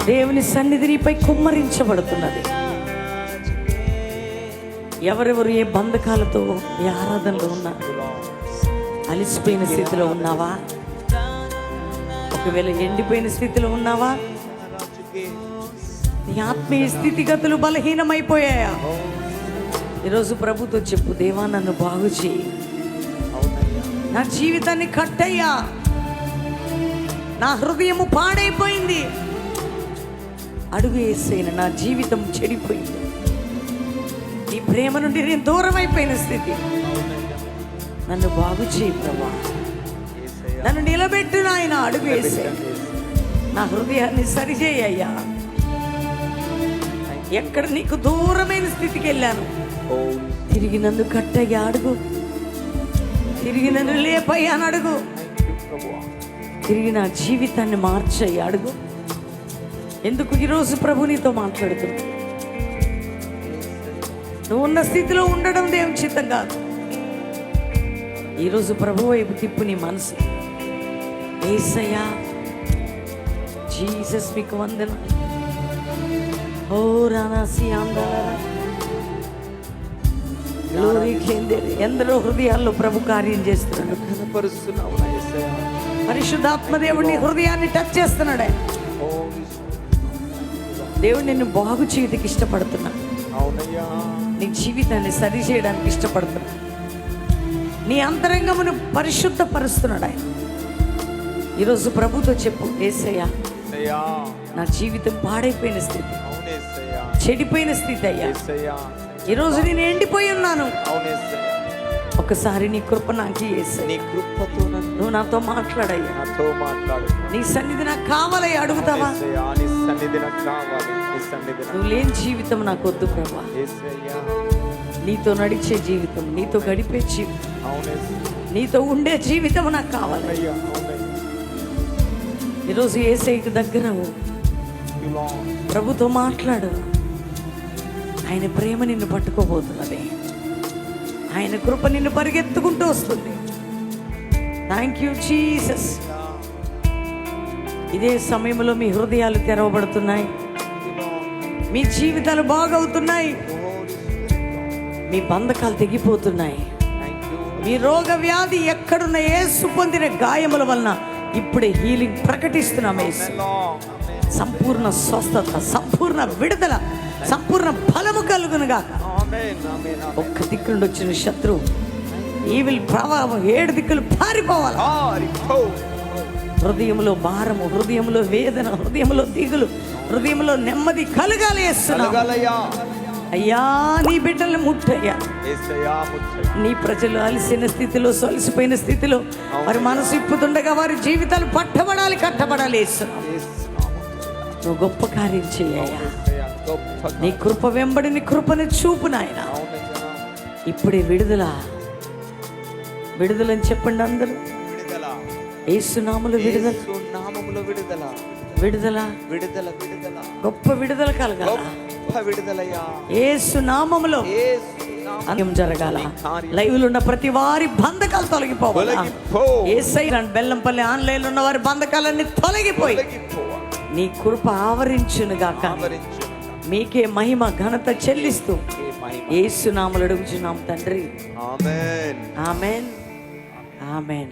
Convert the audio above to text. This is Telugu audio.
దేవుని సన్నిధి నీపై కుమ్మరించబడుతున్నది. ఎవరెవరు ఏ బంధకాలతో ఏ ఆరాధనలో ఉన్నారు? అలిసిపోయిన స్థితిలో ఉన్నావా? ఒకవేళ ఎండిపోయిన స్థితిలో ఉన్నావా? నీ ఆత్మీయ స్థితిగతులు బలహీనమైపోయాయా? ఈరోజు ప్రభుతో చెప్పు, దేవా నన్ను బాగు చేయి, నా జీవితాన్ని కట్టయ్యా, నా హృదయము పాడైపోయింది, అడుగు వేసైన నా జీవితం చెడిపోయింది, నీ ప్రేమ నుండి నేను దూరం అయిపోయిన స్థితి, నన్ను బాగు చేయి ప్రభా, నన్ను నిలబెట్టు నాయన, అడుగు వేసే నా హృదయాన్ని సరిచేయ్యా. ఎక్కడ నీకు దూరమైన స్థితికి వెళ్ళాను, తిరిగి నన్ను కట్టయ్యా, అడుగు, తిరిగి నన్ను లేపయ్యా అని అడుగు, తిరిగి నా జీవితాన్ని మార్చయ్యా, అడుగు. ఎందుకు ఈరోజు ప్రభు నీతో మాట్లాడుతున్నా? నువ్వు ఉన్న స్థితిలో ఉండడం దేవుని చిత్తం కాదు. ఈరోజు ప్రభు వైపు తిప్పు నీ మనసు. యేసయ్యా, జీసస్ మీకు వందన. ఓ రానాసి ఎందరో హృదయాల్లో ప్రభు కార్యం చేస్తున్నాడు. పరిశుద్ధాత్మ దేవుడిని హృదయాన్ని టచ్ చేస్తున్నాడే. దేవుడు నిన్ను బాగు చేయడానికి ఇష్టపడుతున్నా, నీ జీవితాన్ని సరి చేయడానికి ఇష్టపడుతున్నా, నీ అంతరంగమును పరిశుద్ధపరుస్తున్నాడు ఆయన. ఈరోజు ప్రభుతో చెప్పు, యేసయ్యా నా జీవితం పాడైపోయిన స్థితి, చెడిపోయిన స్థితి అయ్యా, ఈరోజు నేను ఎండిపోయి ఉన్నాను, ఒకసారి నీ కృప నాకు యేసయ్యా, నీ కృపతో నువ్వు నాతో మాట్లాడయ్యా, నాతో మాట్లాడు, నీ సన్నిధి నాకు కావాలయ్యా, అడుగుతావా? నీ సన్నిధి నాకు కావాలి, నీ సన్నిధి నువ్వు లేని జీవితం నాకు వద్దు ప్రభా, నీతో నడిచే జీవితం, నీతో గడిపే జీవితం, నీతో ఉండే జీవితం నాకు కావాలి. ఈరోజు యేసయ్యకు దగ్గర ప్రభుతో మాట్లాడు. ఆయన ప్రేమ నిన్ను పట్టుకోబోతున్నది, ఆయన కృప నిన్ను పరిగెత్తుకుంటూ వస్తుంది. Thank you Jesus. ఇదే సమయంలో మీ హృదయాలు తెరవబడుతున్నాయి, మీ జీవితాలు బాగవుతున్నాయి, మీ బంధకాలు తెగిపోతున్నాయి. మీ రోగ వ్యాధి ఎక్కడున్న యేసు పొందిన గాయముల వలన ఇప్పుడే హీలింగ్ ప్రకటిస్తున్నాం. యేసు సంపూర్ణ స్వస్థత, సంపూర్ణ విడుదల, సంపూర్ణ బలము కలుగునుగా. ఒక్క దిక్కు నుండి వచ్చిన శత్రువు ఈవిల్ ప్రభావం 7 దిక్కులు పారిపోవాలి. హృదయంలో భారము, హృదయంలో వేదన, హృదయంలో దిగులు, హృదయంలో నెమ్మది కలగాలి. అయ్యా నీ బిడ్డల్ని ముట్టయ్యా. నీ ప్రజలు అలసిన స్థితిలో, సొలసిపోయిన స్థితిలో వారి మనసు ఇప్పుతుండగా వారి జీవితాలు పట్టబడాలి, కట్టబడాలి. నువ్వు గొప్ప కార్యం చేయ్యా. నీ కృప వెంబడి నీ కృపను చూపు నాయన. ఇప్పుడే విడుదల, విడుదలని చెప్పండి అందరూ. యేసు నామములో విడుదల, విడుదల, విడుదల, విడుదల, గొప్ప విడుదల కలగాల. యేసు నామములో కార్యం జరగాల. లైవ్ లో ఉన్న ప్రతి వారి బంధకాలు తొలగిపోవాలి. యేసయ్య బెల్లంపల్లి ఆన్లైన్ ఉన్న వారి బంధకాలన్నీ తొలగిపోయి నీ కృప ఆవరించును గాక. మీకే మహిమ ఘనత చెల్లిస్తూ యేసు నామములో అడుగుచున్నాం తండ్రి. ఆమేన్, ఆమేన్, ఆమేన్.